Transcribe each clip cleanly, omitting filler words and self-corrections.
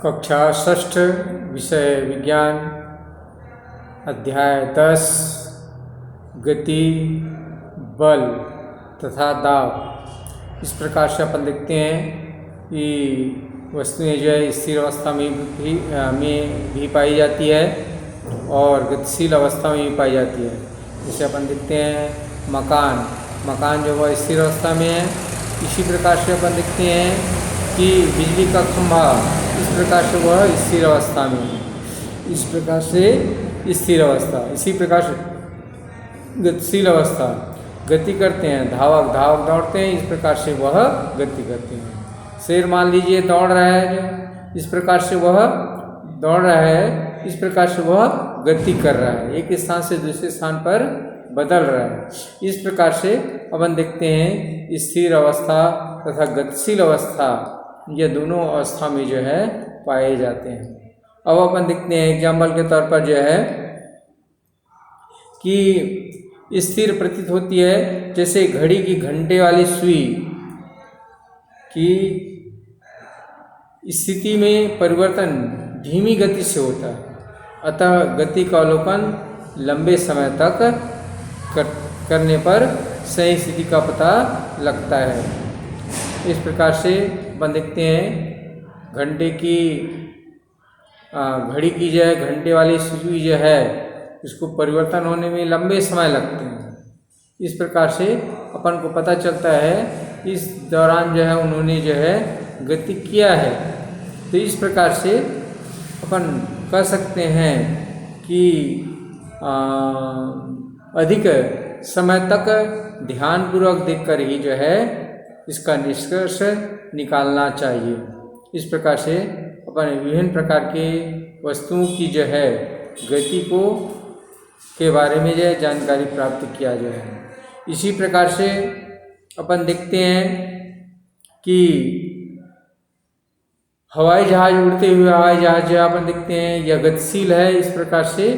कक्षा षष्ठ विषय विज्ञान अध्याय 10 गति बल तथा दाब। इस प्रकार से अपन देखते हैं कि वस्तुएं जो है स्थिर अवस्था में भी पाई जाती है और गतिशील अवस्था में भी पाई जाती है। जैसे अपन देखते हैं मकान जो वह स्थिर अवस्था में है। इसी प्रकार से अपन देखते हैं कि बिजली का खंभा, इस प्रकार से वह स्थिर अवस्था में है। इस प्रकार से स्थिर अवस्था, इसी प्रकार से गतिशील अवस्था, गति करते हैं। धावक दौड़ते हैं, इस प्रकार से वह गति करते हैं। शेर मान लीजिए दौड़ रहा है, इस प्रकार से वह दौड़ रहा है, इस प्रकार से वह गति कर रहा है, एक स्थान से दूसरे स्थान पर बदल रहा है। इस प्रकार से अपन देखते हैं स्थिर अवस्था तथा गतिशील अवस्था, ये दोनों अवस्था में जो है पाए जाते हैं। अब अपन देखते हैं एग्जाम्पल के तौर पर जो है कि स्थिर प्रतीत होती है, जैसे घड़ी की घंटे वाली सुई की स्थिति में परिवर्तन धीमी गति से होता है, अतः गति का अवलोकन लंबे समय तक करने पर सही स्थिति का पता लगता है। इस प्रकार से अपन देखते हैं घड़ी की जो है घंटे वाली सुई जो है इसको परिवर्तन होने में लंबे समय लगते हैं। इस प्रकार से अपन को पता चलता है इस दौरान जो है उन्होंने जो है गति किया है। तो इस प्रकार से अपन कह सकते हैं कि अधिक समय तक ध्यानपूर्वक देखकर ही जो है इसका निष्कर्ष निकालना चाहिए। इस प्रकार से अपन विभिन्न प्रकार के वस्तुओं की जो है गति के बारे में जो है जानकारी प्राप्त किया जो है। इसी प्रकार से अपन देखते हैं कि हवाई जहाज, उड़ते हुए हवाई जहाज जो अपन देखते हैं यह गतिशील है। इस प्रकार से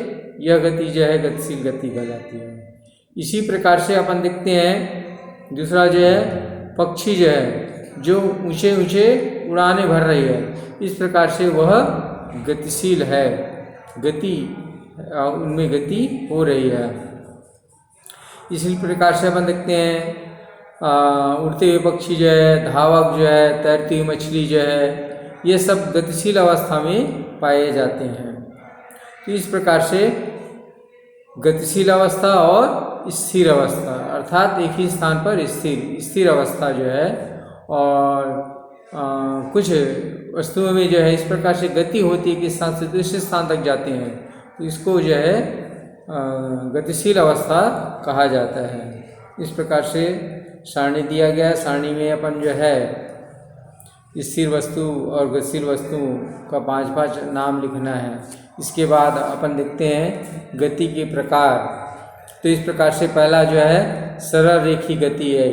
यह गति जो है गतिशील गति कहलाती है। इसी प्रकार से अपन देखते हैं दूसरा जो है पक्षी जो है जो ऊंचे ऊंचे उड़ाने भर रही है, इस प्रकार से वह गतिशील है, उनमें गति हो रही है। इसी प्रकार से अपन देखते हैं उड़ते हुए पक्षी जो है, धावक जो है, तैरती हुई मछली जो है, ये सब गतिशील अवस्था में पाए जाते हैं। तो इस प्रकार से गतिशील अवस्था और स्थिर अवस्था, अर्थात एक ही स्थान पर स्थिर अवस्था जो है, और कुछ वस्तुओं में जो है इस प्रकार से गति होती है कि स्थान से दूसरे स्थान तक जाते हैं, तो इसको जो है गतिशील अवस्था कहा जाता है। इस प्रकार से सारणी दिया गया है। सारणी में अपन जो है स्थिर वस्तु और गतिशील वस्तु का 5-5 नाम लिखना है। इसके बाद अपन देखते हैं गति के प्रकार। तो इस प्रकार से पहला जो है सरल रेखी गति है।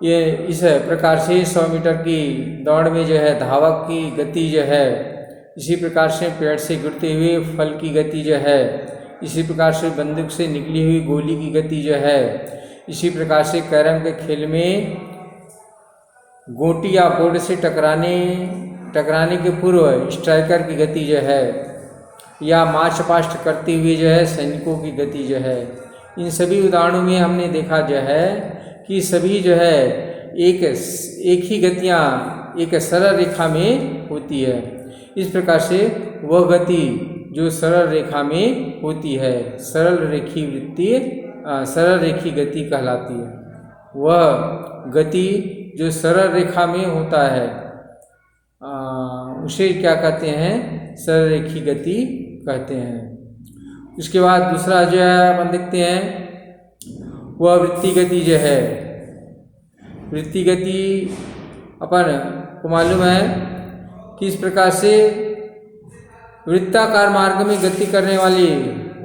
ये इस प्रकार से 100 मीटर की दौड़ में जो है धावक की गति जो है, इसी प्रकार से पेड़ से गिरते हुए फल की गति जो है, इसी प्रकार से बंदूक से निकली हुई गोली की गति जो है, इसी प्रकार से कैरम के खेल में गोटी या बोर्ड से टकराने के पूर्व स्ट्राइकर की गति जो है, या मार्च पास्ट करते हुए जो है सैनिकों की गति जो है, इन सभी उदाहरणों में हमने देखा जो है कि सभी जो है एक ही गतियाँ एक सरल रेखा में होती है। इस प्रकार से वह गति जो सरल रेखा में होती है सरल रेखी गति कहलाती है। वह गति जो सरल रेखा में होता है उसे क्या कहते हैं? सरल रेखी गति कहते हैं। उसके बाद दूसरा जो है अपन देखते हैं वह वृत्तीय गति जो है। वृत्तीय गति अपन को मालूम है कि इस प्रकार से वृत्ताकार मार्ग में गति करने वाली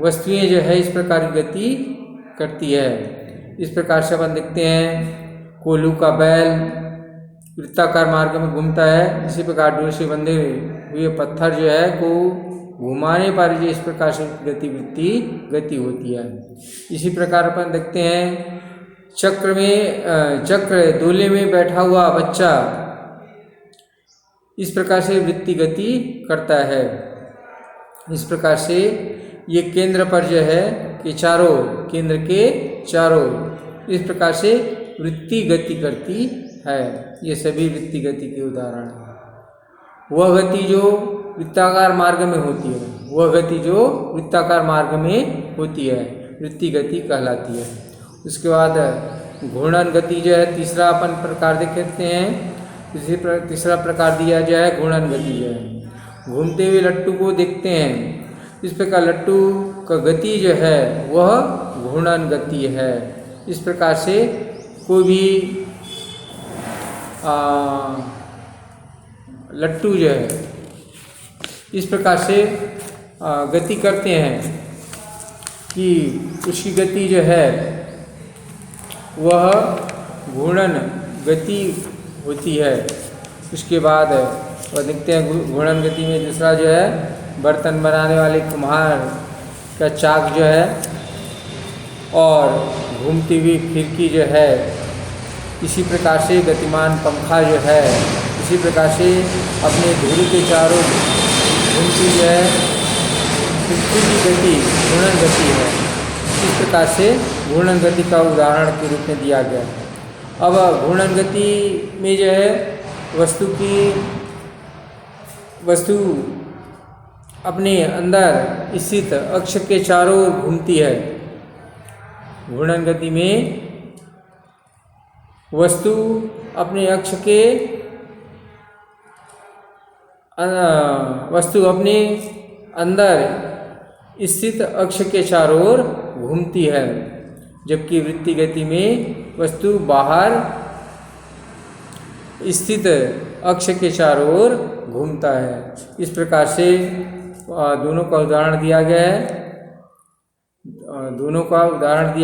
वस्तुएं जो है इस प्रकार की गति करती है। इस प्रकार से अपन देखते हैं कोल्हू का बैल वृत्ताकार मार्ग में घूमता है। इसी प्रकार डोर से बंधे हुए पत्थर जो है को घुमाने पर जो इस प्रकार से गति होती है। इसी प्रकार अपन देखते हैं चक्र दूल्हे में बैठा हुआ बच्चा इस प्रकार से वृत्ति गति करता है। इस प्रकार से ये केंद्र पर जो है कि चारों केंद्र के चारों इस प्रकार से वृत्ति गति करती है। ये सभी वृत्ति गति के उदाहरण हैं। वह गति जो वृत्ताकार मार्ग में होती है, वह गति जो वृत्ताकार मार्ग में होती है वृत्ति गति कहलाती है। उसके बाद घूर्णन गति जो है तीसरा अपन प्रकार देखते हैं। तीसरा प्रकार दिया जाए है घूर्णन गति जो है। घूमते हुए लट्टू को देखते हैं। इस प्रकार लट्टू का गति जो है वह घूर्णन गति है। इस प्रकार से कोई भी लट्टू जो है इस प्रकार से गति करते हैं कि उसकी गति जो है वह घूर्णन गति होती है। उसके बाद वह देखते हैं घूर्णन गति में दूसरा जो है बर्तन बनाने वाले कुम्हार का चाक जो है और घूमती हुई खिड़की जो है, इसी प्रकार से गतिमान पंखा जो है, इसी प्रकार से अपने धुरी के चारों घूमती जो है पृथ्वी की गति घूर्णन गति है। इस प्रकार से घूर्णन गति का उदाहरण के रूप में दिया गया है। अब घूर्णन गति में जो है वस्तु अपने अंदर स्थित अक्ष के चारों ओर घूमती है। घूर्णन गति में वस्तु अपने अपने अंदर स्थित अक्ष के चारों ओर घूमती है, जबकि वृत्ति गति में वस्तु बाहर स्थित अक्ष के चारों ओर घूमता है। इस प्रकार से दोनों का उदाहरण दिया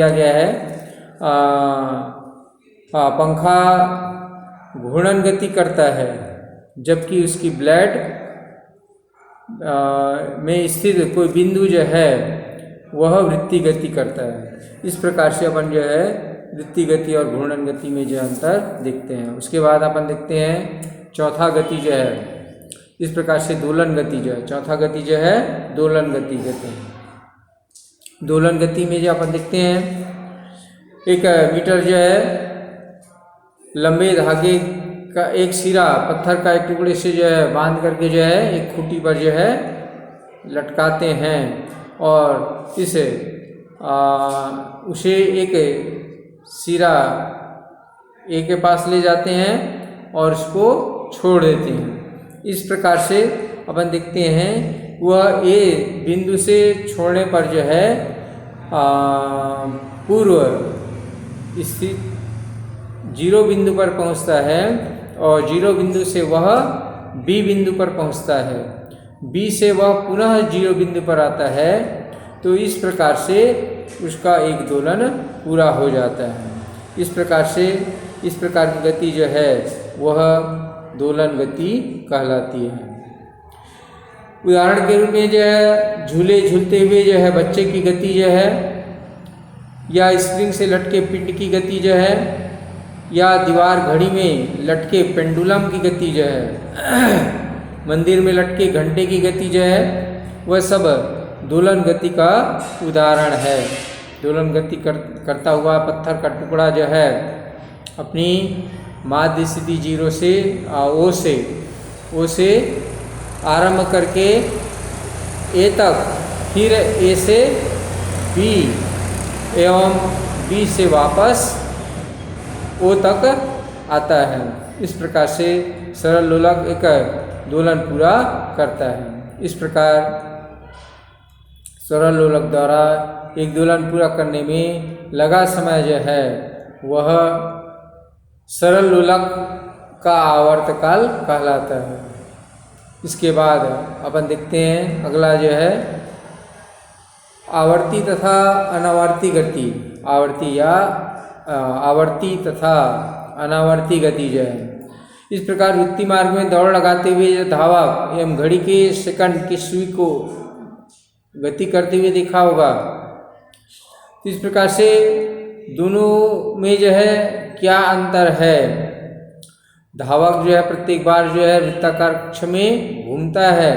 गया है। पंखा घूर्णन गति करता है, जबकि उसकी ब्लेड में स्थित कोई बिंदु जो है वह वृत्ति गति करता है। इस प्रकार से अपन जो है वृत्ति गति और घूर्णन गति में जो अंतर देखते हैं। उसके बाद अपन देखते हैं चौथा गति जो है, इस प्रकार से दोलन गति जो है। चौथा गति जो है दोलन गति कहते हैं। दोलन गति में जो अपन देखते हैं एक मीटर जो है लंबे धागे का एक सिरा पत्थर का एक टुकड़े से जो है बांध करके जो है एक खूंटी पर जो है लटकाते हैं और उसे एक सिरा एक के पास ले जाते हैं और उसको छोड़ देते हैं। इस प्रकार से अपन देखते हैं वह ए बिंदु से छोड़ने पर जो है पूर्व स्थित जीरो बिंदु पर पहुंचता है और जीरो बिंदु से वह बी बिंदु पर पहुंचता है। बी से वह पुनः जीरो बिंदु पर आता है। तो इस प्रकार से उसका एक दोलन पूरा हो जाता है। इस प्रकार की गति जो है वह दोलन गति कहलाती है। उदाहरण के रूप में जो है झूले झूलते हुए जो है बच्चे की गति जो है, या स्प्रिंग से लटके पिंड की गति जो है, या दीवार घड़ी में लटके पेंडुलम की गति जो है, मंदिर में लटके घंटे की गति जो है, वह सब दोलन गति का उदाहरण है। दोलन गति करता हुआ पत्थर का टुकड़ा जो है अपनी माध्य स्थिति जीरो से ओ से आरंभ करके ए तक, फिर ए से बी एवं बी से वापस ओ तक आता है। इस प्रकार से सरल लोलक एक दोलन पूरा करता है। इस प्रकार सरल लोलक द्वारा एक दोलन पूरा करने में लगा समय जो है वह सरल लोलक का आवर्तकाल कहलाता है। इसके बाद अपन देखते हैं अगला जो है आवर्ती तथा अनावर्ती गति। आवर्ती तथा अनावर्ती गति जो है, इस प्रकार वृत्ति मार्ग में दौड़ लगाते हुए धावक एवं घड़ी के सेकंड की सुई को गति करते हुए देखा होगा। इस प्रकार से दोनों में जो है क्या अंतर है, धावक जो है प्रत्येक बार जो है वृत्ताकार कक्ष में घूमता है,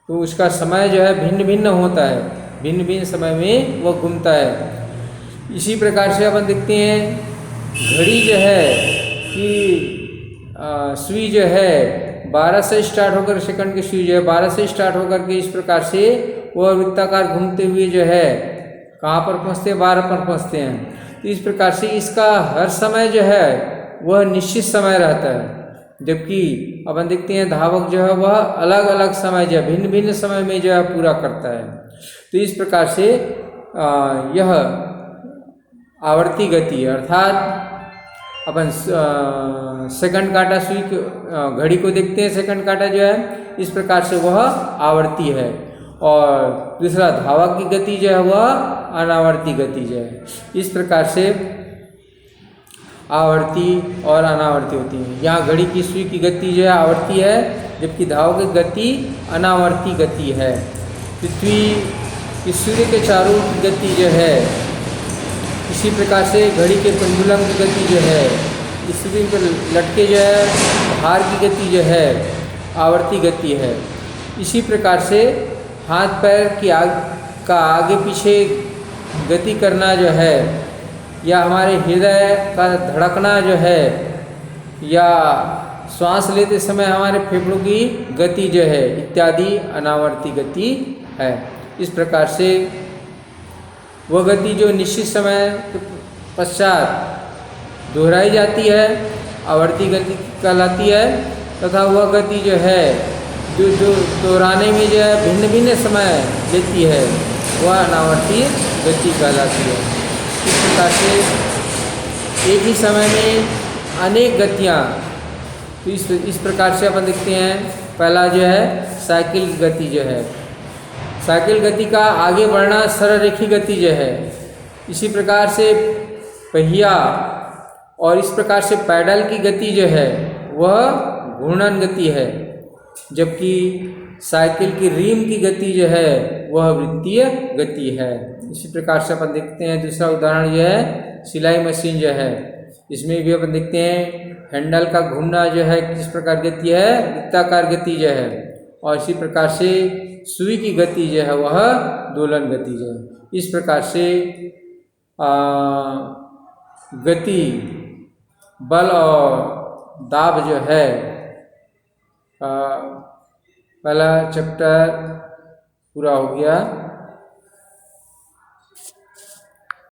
तो उसका समय जो है भिन्न भिन्न होता है, भिन्न भिन्न समय में वह घूमता है। इसी प्रकार से अपन देखते हैं घड़ी जो है कि सुई जो है 12 से स्टार्ट होकर, सेकंड की सुई जो है 12 से स्टार्ट होकर के इस प्रकार से वह वृत्ताकार घूमते हुए जो है कहाँ पर पहुँचते हैं, 12 पर पहुँचते हैं। तो इस प्रकार से इसका हर समय जो है वह निश्चित समय रहता है, जबकि अपन देखते हैं धावक जो है वह अलग अलग समय जो है भिन्न भिन्न समय में जो है पूरा करता है। तो इस प्रकार से यह आवर्ती गति अर्थात अपन सेकंड काटा सुई घड़ी को देखते हैं, सेकंड काटा जो है इस प्रकार से वह आवर्ती है, और दूसरा धावक की गति जो है वह अनावर्ती गति जो है। इस प्रकार से आवर्ती और अनावर्ती होती है। यहाँ घड़ी की सुई की गति जो है आवर्ती है, जबकि धावक की गति अनावर्ती गति है। पृथ्वी की सूर्य के चारों की गति जो है, इसी प्रकार से घड़ी के पेंडुलम की गति जो है, स्प्रिंग पर लटके जो है भार की गति जो है आवर्ती गति है। इसी प्रकार से हाथ पैर की का आगे पीछे गति करना जो है, या हमारे हृदय का धड़कना जो है, या श्वास लेते समय हमारे फेफड़ों की गति जो है इत्यादि अनावर्ती गति है। इस प्रकार से वह गति जो निश्चित समय के पश्चात दोहराई जाती है आवर्ती गति कहलाती है, तथा वह गति जो है जो दोहराने में जो है भिन्न भिन्न समय लेती है वह अनावर्ती गति कहलाती है। इस प्रकार से एक ही समय में अनेक गतियाँ, तो इस प्रकार से अपन देखते हैं। पहला जो है साइकिल की गति जो है, साइकिल गति का आगे बढ़ना सरल रेखी गति जो है। इसी प्रकार से पहिया और इस प्रकार से पैडल की गति जो है वह घूर्णन गति है, जबकि साइकिल की रिम की गति जो है वह वृत्तीय गति है। इसी प्रकार से अपन देखते हैं दूसरा उदाहरण जो है सिलाई मशीन जो है, इसमें भी अपन देखते हैं हैंडल का घूमना जो है किस प्रकार गति है, वृत्ताकार गति जो है, और इसी प्रकार से सुई की गति जो है वह दोलन गति जो है। इस प्रकार से गति, बल और दाब जो है पहला चैप्टर पूरा हो गया।